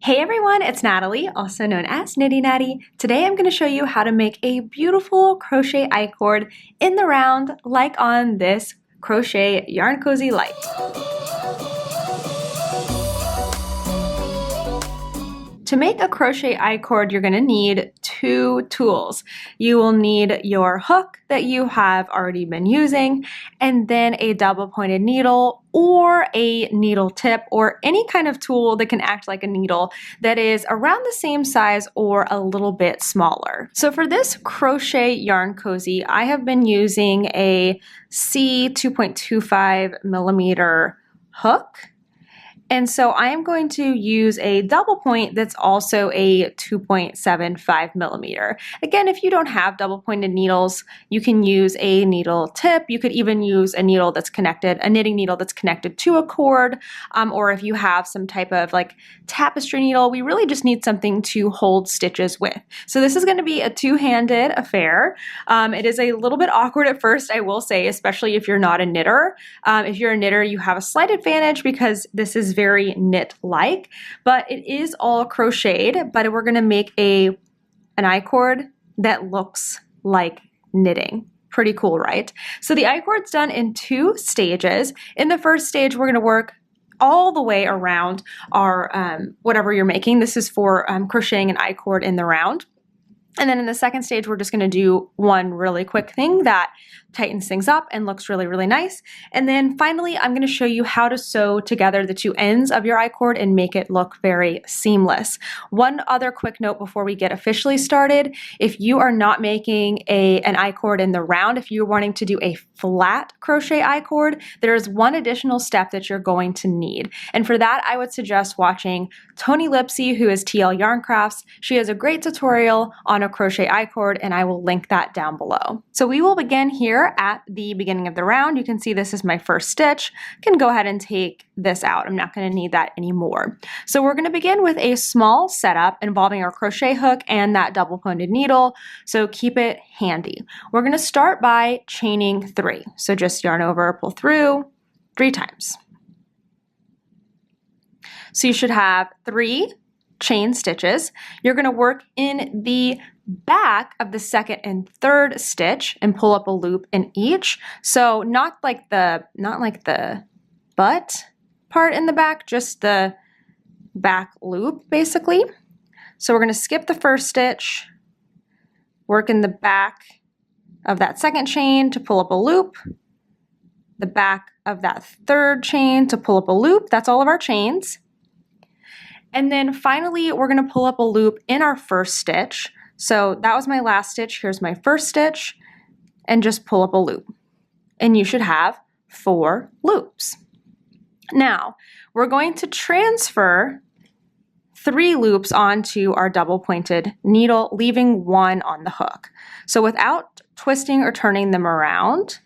Hey everyone, it's Natalie, also known as Knitty Natty. Today I'm going to show you how to make a beautiful crochet I-cord in the round like on this Crochet Yarn Cozy Light. To make a crochet I-cord, you're going to need two tools. You will need your hook that you have already been using, and then a double-pointed needle or a needle tip or any kind of tool that can act like a needle that is around the same size or a little bit smaller. So for this Crochet Yarn Cozy, I have been using a C 2.25 millimeter hook. And so I am going to use a double point that's also a 2.75 millimeter. Again, if you don't have double pointed needles, you can use a needle tip. You could even use a needle that's connected, a knitting needle that's connected to a cord, or if you have some type of like tapestry needle, we really just need something to hold stitches with. So this is going to be a two-handed affair. It is a little bit awkward at first, I will say, especially if you're not a knitter. If you're a knitter, you have a slight advantage because this is very knit-like, but it is all crocheted, but we're going to make an I-cord that looks like knitting. Pretty cool, right? So the I-cord's done in two stages. In the first stage, we're going to work all the way around our whatever you're making. This is for crocheting an I-cord in the round. And then in the second stage, we're just going to do one really quick thing that tightens things up and looks really, really nice. And then finally, I'm going to show you how to sew together the two ends of your I-cord and make it look very seamless. One other quick note before we get officially started, if you are not making an I-cord in the round, if you're wanting to do a flat crochet I-cord, there is one additional step that you're going to need. And for that, I would suggest watching Tony Lipsy, who is TL Yarn Crafts. She has a great tutorial on a crochet I-cord, and I will link that down below. So we will begin here at the beginning of the round. You can see this is my first stitch. I can go ahead and take this out. I'm not going to need that anymore. So we're going to begin with a small setup involving our crochet hook and that double pointed needle. So keep it handy. We're going to start by chaining 3. So just yarn over, pull through 3 times. So you should have 3 chain stitches. You're going to work in the back of the second and third stitch and pull up a loop in each. So not like the butt part in the back, just the back loop basically. So we're going to skip the first stitch, work in the back of that second chain to pull up a loop, the back of that third chain to pull up a loop. That's all of our chains. And then finally, we're going to pull up a loop in our first stitch. So that was my last stitch. Here's my first stitch, and just pull up a loop. And you should have 4 loops. Now, we're going to transfer 3 loops onto our double pointed needle, leaving 1 on the hook. So without twisting or turning them around,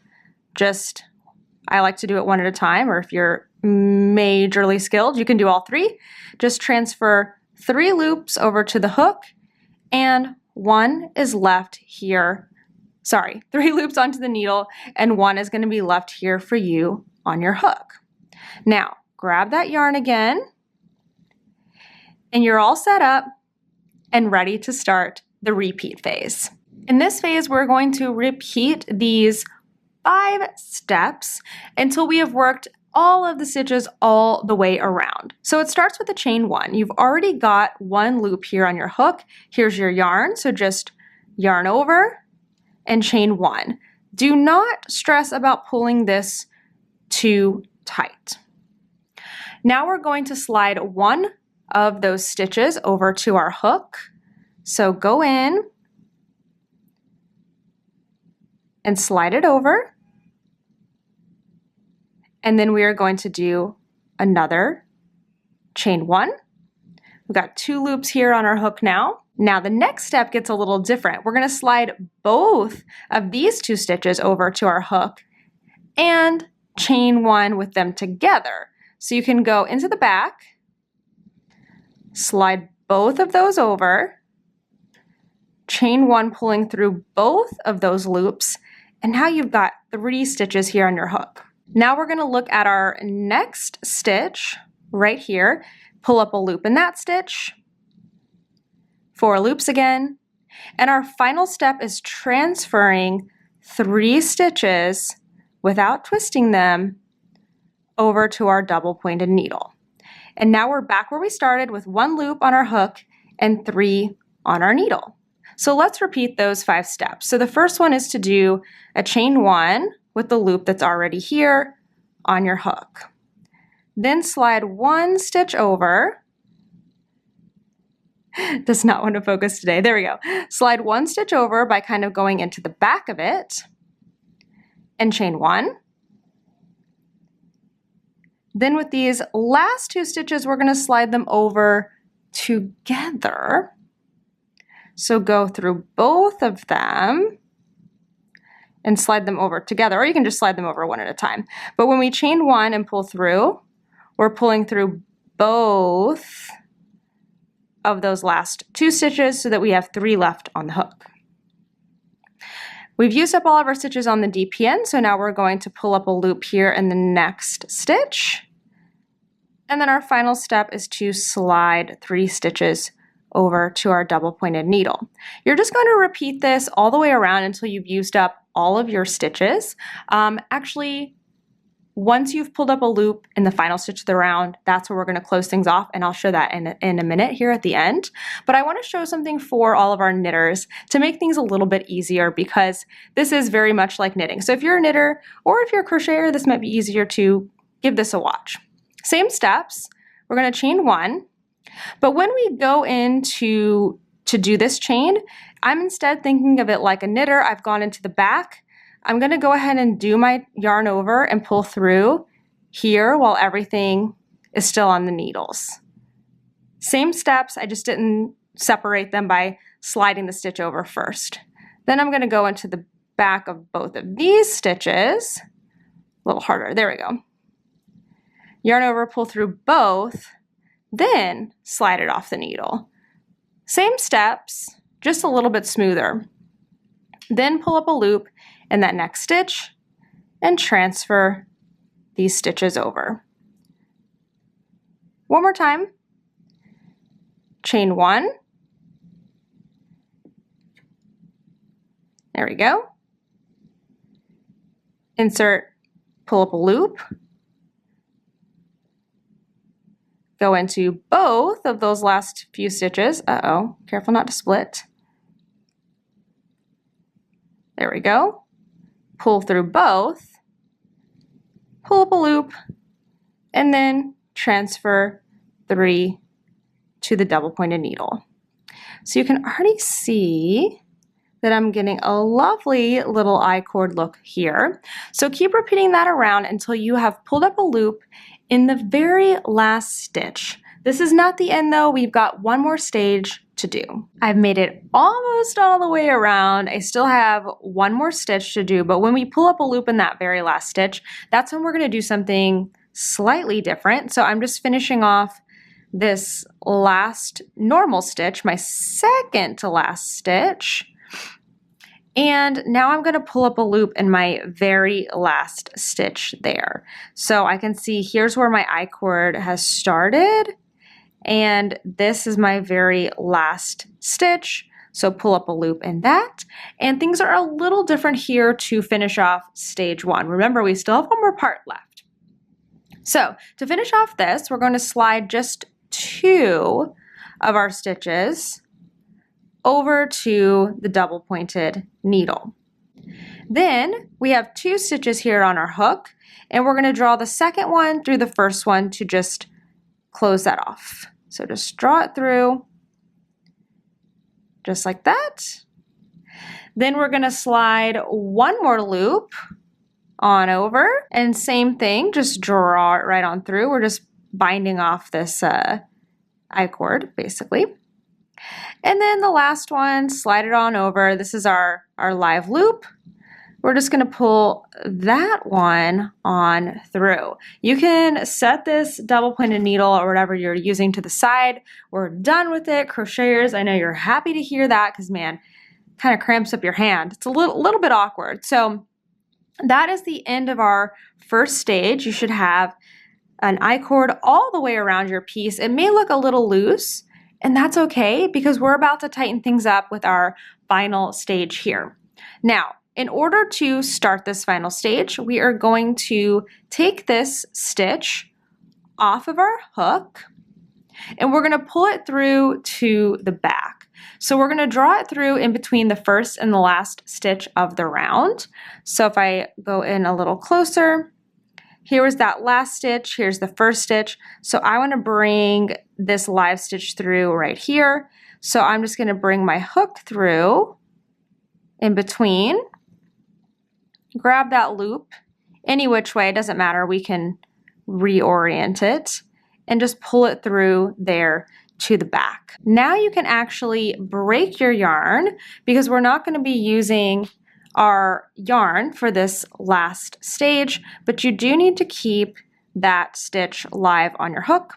I like to do it one at a time, or if you're majorly skilled, you can do all 3. Just transfer 3 loops over to the hook, and 1 is left here. 3 loops onto the needle, and 1 is going to be left here for you on your hook. Now, grab that yarn again, and you're all set up and ready to start the repeat phase. In this phase, we're going to repeat these 5 steps until we have worked all of the stitches all the way around. So it starts with a chain 1. You've already got 1 loop here on your hook. Here's your yarn, so just yarn over and chain 1. Do not stress about pulling this too tight. Now we're going to slide 1 of those stitches over to our hook. So go in and slide it over. And then we are going to do another chain 1. We've got 2 loops here on our hook now. Now the next step gets a little different. We're going to slide both of these 2 stitches over to our hook and chain 1 with them together. So you can go into the back, slide both of those over, chain 1 pulling through both of those loops, and now you've got 3 stitches here on your hook. Now we're going to look at our next stitch right here. pull up a loop in that stitch, 4 loops again, and our final step is transferring 3 stitches without twisting them over to our double pointed needle. And now we're back where we started with 1 loop on our hook and 3 on our needle. So let's repeat those 5 steps. So the first one is to do a chain 1 with the loop that's already here on your hook. Then slide 1 stitch over. Does not want to focus today. There we go. Slide 1 stitch over by kind of going into the back of it and chain 1. Then with these last 2 stitches, we're going to slide them over together. So go through both of them and slide them over together, or you can just slide them over one at a time. But when we chain 1 and pull through, we're pulling through both of those last 2 stitches so that we have 3 left on the hook. We've used up all of our stitches on the DPN, so now we're going to pull up a loop here in the next stitch. And then our final step is to slide 3 stitches over to our double pointed needle. You're just going to repeat this all the way around until you've used up all of your stitches. Actually, once you've pulled up a loop in the final stitch of the round, that's where we're going to close things off, and I'll show that in a minute here at the end. But I want to show something for all of our knitters to make things a little bit easier, because this is very much like knitting. So if you're a knitter or if you're a crocheter, this might be easier to give this a watch. Same steps, we're going to chain 1, but when we go into to do this chain, I'm instead thinking of it like a knitter. I've gone into the back. I'm going to go ahead and do my yarn over and pull through here while everything is still on the needles. Same steps, I just didn't separate them by sliding the stitch over first. Then I'm going to go into the back of both of these stitches, a little harder, there we go. Yarn over, pull through both, then slide it off the needle. Same steps, just a little bit smoother. Then pull up a loop in that next stitch and transfer these stitches over. One more time. Chain 1. There we go. Insert, pull up a loop. Go into both of those last few stitches. Uh-oh, careful not to split. There we go. Pull through both, pull up a loop, and then transfer 3 to the double pointed needle. So you can already see that I'm getting a lovely little I-cord look here. So keep repeating that around until you have pulled up a loop in the very last stitch. This is not the end though, we've got one more stage to do. I've made it almost all the way around. I still have one more stitch to do, but when we pull up a loop in that very last stitch, that's when we're going to do something slightly different. So I'm just finishing off this last normal stitch, my second to last stitch. And now I'm going to pull up a loop in my very last stitch there. So I can see here's where my I-cord has started. And this is my very last stitch. So pull up a loop in that. And things are a little different here to finish off stage 1. Remember, we still have one more part left. So to finish off this, we're going to slide just 2 of our stitches over to the double pointed needle. Then we have 2 stitches here on our hook, and we're going to draw the second one through the first one to just close that off. So just draw it through, just like that. Then we're going to slide 1 more loop on over, and same thing, just draw it right on through. We're just binding off this I-cord, basically. And then the last one, slide it on over. This is our live loop. We're just going to pull that one on through. You can set this double pointed needle or whatever you're using to the side. We're done with it. Crocheters, I know you're happy to hear that because, man, kind of cramps up your hand. It's a little bit awkward. So that is the end of our first stage. You should have an I-cord all the way around your piece. It may look a little loose, and that's okay because we're about to tighten things up with our final stage here. Now, in order to start this final stage, we are going to take this stitch off of our hook and we're going to pull it through to the back. So we're going to draw it through in between the first and the last stitch of the round. So if I go in a little closer, here was that last stitch, here's the first stitch. So I want to bring this live stitch through right here. So I'm just going to bring my hook through in between, grab that loop, any which way, it doesn't matter, we can reorient it, and just pull it through there to the back. Now you can actually break your yarn because we're not going to be using our yarn for this last stage, but you do need to keep that stitch live on your hook.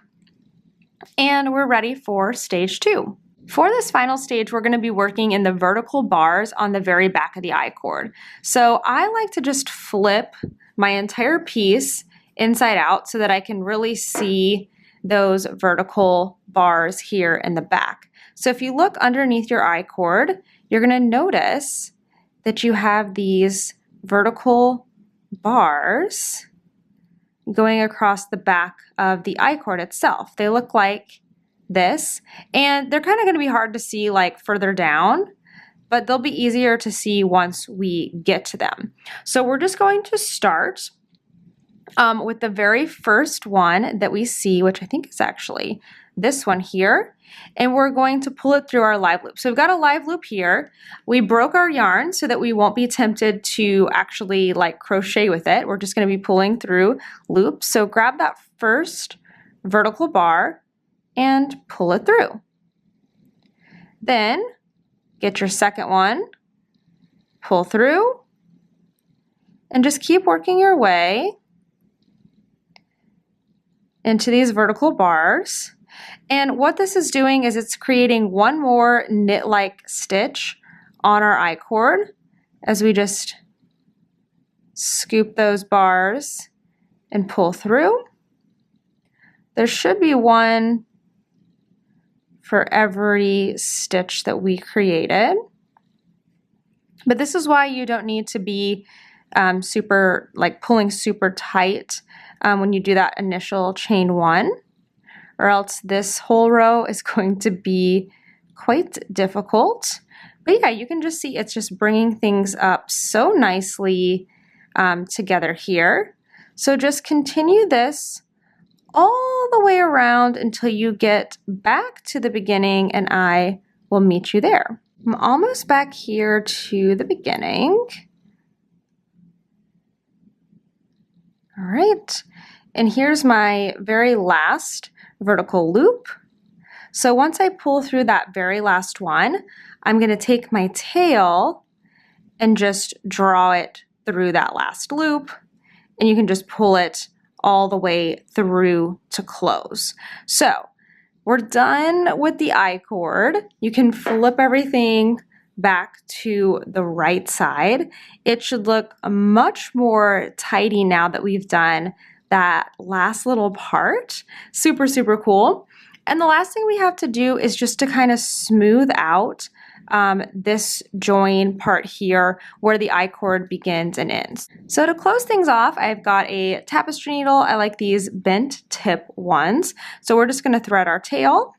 And we're ready for stage 2. For this final stage, we're going to be working in the vertical bars on the very back of the I-cord. So I like to just flip my entire piece inside out so that I can really see those vertical bars here in the back. So if you look underneath your I-cord, you're going to notice that you have these vertical bars going across the back of the I-cord itself. They look like this, and they're kind of going to be hard to see like further down, but they'll be easier to see once we get to them. So we're just going to start with the very first one that we see, which I think is actually this one here, and we're going to pull it through our live loop. So we've got a live loop here. We broke our yarn so that we won't be tempted to actually like crochet with it. We're just going to be pulling through loops. So grab that first vertical bar and pull it through. Then get your second one, pull through, and just keep working your way into these vertical bars. And what this is doing is it's creating one more knit-like stitch on our I-cord as we just scoop those bars and pull through. There should be one for every stitch that we created. But this is why you don't need to be pulling super tight when you do that initial chain one, or else this whole row is going to be quite difficult. But yeah, you can just see it's just bringing things up so nicely together here. So just continue this all the way around until you get back to the beginning, and I will meet you there. I'm almost back here to the beginning. All right, and here's my very last vertical loop. So once I pull through that very last one, I'm going to take my tail and just draw it through that last loop, and you can just pull it all the way through to close. So we're done with the I-cord. You can flip everything back to the right side. It should look much more tidy now that we've done that last little part. Super, super cool. And the last thing we have to do is just to kind of smooth out this join part here where the I-cord begins and ends. So to close things off, I've got a tapestry needle. I like these bent tip ones. So we're just going to thread our tail.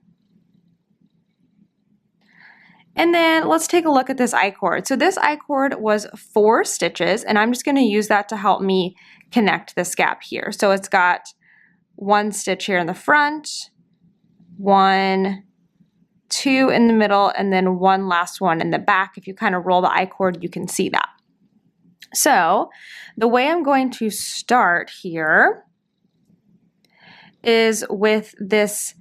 And then let's take a look at this I-cord. So this I-cord was 4 stitches, and I'm just going to use that to help me connect this gap here. So it's got 1 stitch here in the front, 1, 2 in the middle, and then 1 last one in the back. If you kind of roll the I-cord, you can see that. So the way I'm going to start here is with this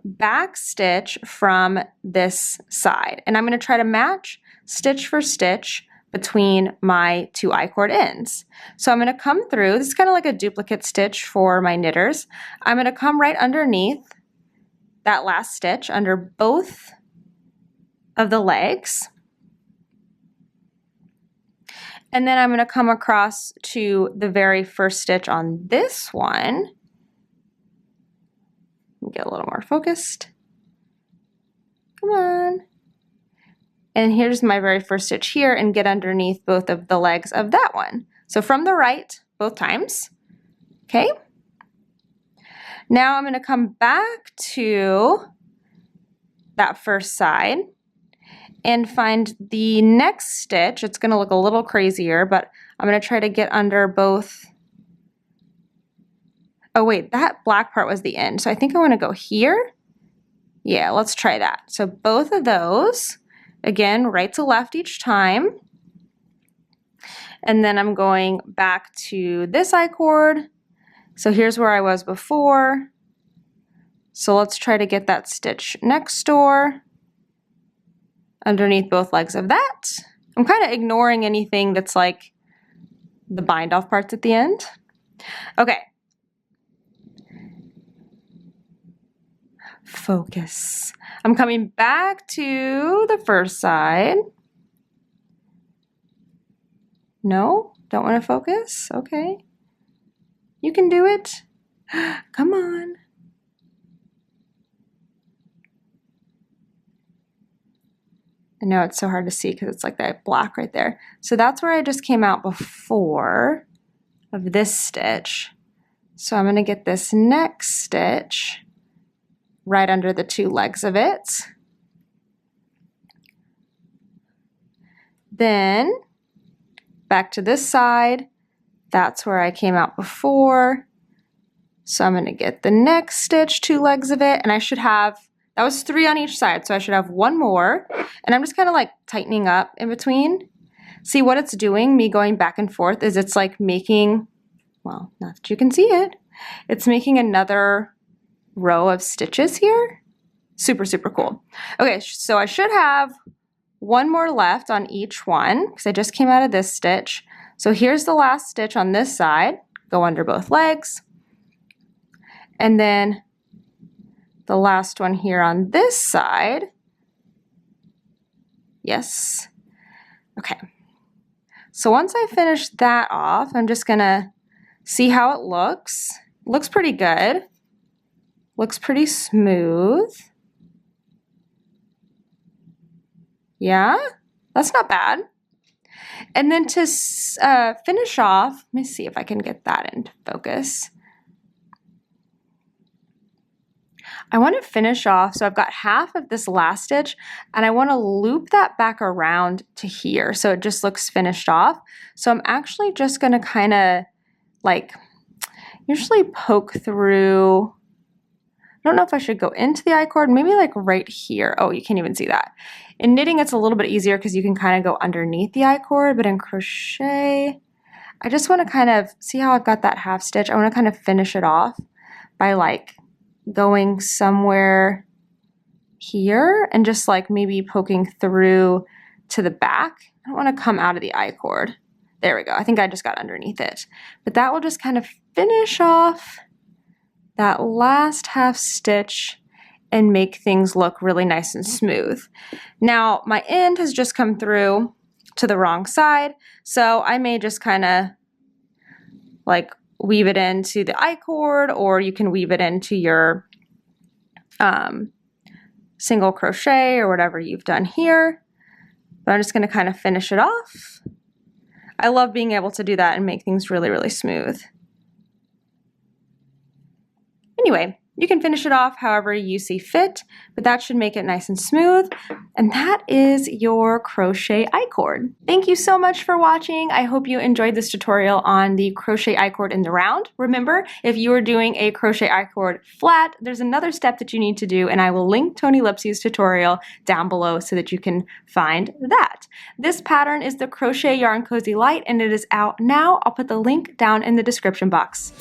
back stitch from this side. And I'm going to try to match stitch for stitch between my 2 I-cord ends. So I'm going to come through. This is kind of like a duplicate stitch for my knitters. I'm going to come right underneath that last stitch under both of the legs. And then I'm going to come across to the very first stitch on this one Get a little more focused. Come on. And here's my very first stitch here and get underneath both of the legs of that one. So from the right, both times, okay? Now I'm gonna come back to that first side and find the next stitch. It's gonna look a little crazier, but I'm gonna try to get under both. Oh wait, that black part was the end. So I think I wanna go here. Yeah, let's try that. So both of those, again, right to left each time. And then I'm going back to this I-cord. So here's where I was before. So let's try to get that stitch next door underneath both legs of that. I'm kind of ignoring anything that's like the bind off parts at the end. Okay. Focus. I'm coming back to the first side. No, don't want to focus? Okay. You can do it. Come on. I know it's so hard to see because it's like that black right there. So that's where I just came out before of this stitch. So I'm going to get this next stitch right under the two legs of it. Then back to this side. That's where I came out before. So I'm going to get the next stitch, two legs of it, and I should have, that was 3 on each side, so I should have 1 more. And I'm just kind of like tightening up in between. See what it's doing, me going back and forth, is it's like making, well, not that you can see it, it's making another row of stitches here. Super, super cool. Okay, so I should have 1 more left on each one because I just came out of this stitch. So here's the last stitch on this side, go under both legs. And then the last one here on this side. Yes. Okay. So once I finish that off, I'm just gonna see how it looks. Looks pretty good. Looks pretty smooth. Yeah, that's not bad. And then to finish off, let me see if I can get that into focus. I want to finish off, so I've got half of this last stitch and I want to loop that back around to here so it just looks finished off. So I'm actually just going to kind of like usually poke through. I don't know if I should go into the I-cord, maybe like right here. Oh, you can't even see that. In knitting, it's a little bit easier because you can kind of go underneath the I-cord, but in crochet, I just want to kind of, see how I've got that half stitch? I want to kind of finish it off by like going somewhere here and just like maybe poking through to the back. I don't want to come out of the I-cord. There we go. I think I just got underneath it. But that will just kind of finish off that last half stitch and make things look really nice and smooth. Now my end has just come through to the wrong side, so I may just kind of like weave it into the I-cord, or you can weave it into your single crochet or whatever you've done here. But I'm just going to kind of finish it off. I love being able to do that and make things really, really smooth. Anyway, you can finish it off however you see fit, but that should make it nice and smooth. And that is your crochet I-cord. Thank you so much for watching. I hope you enjoyed this tutorial on the crochet I-cord in the round. Remember, if you are doing a crochet I-cord flat, there's another step that you need to do, and I will link Tony Lipsy's tutorial down below so that you can find that. This pattern is the Crochet Yarn Cozy Light, and it is out now. I'll put the link down in the description box.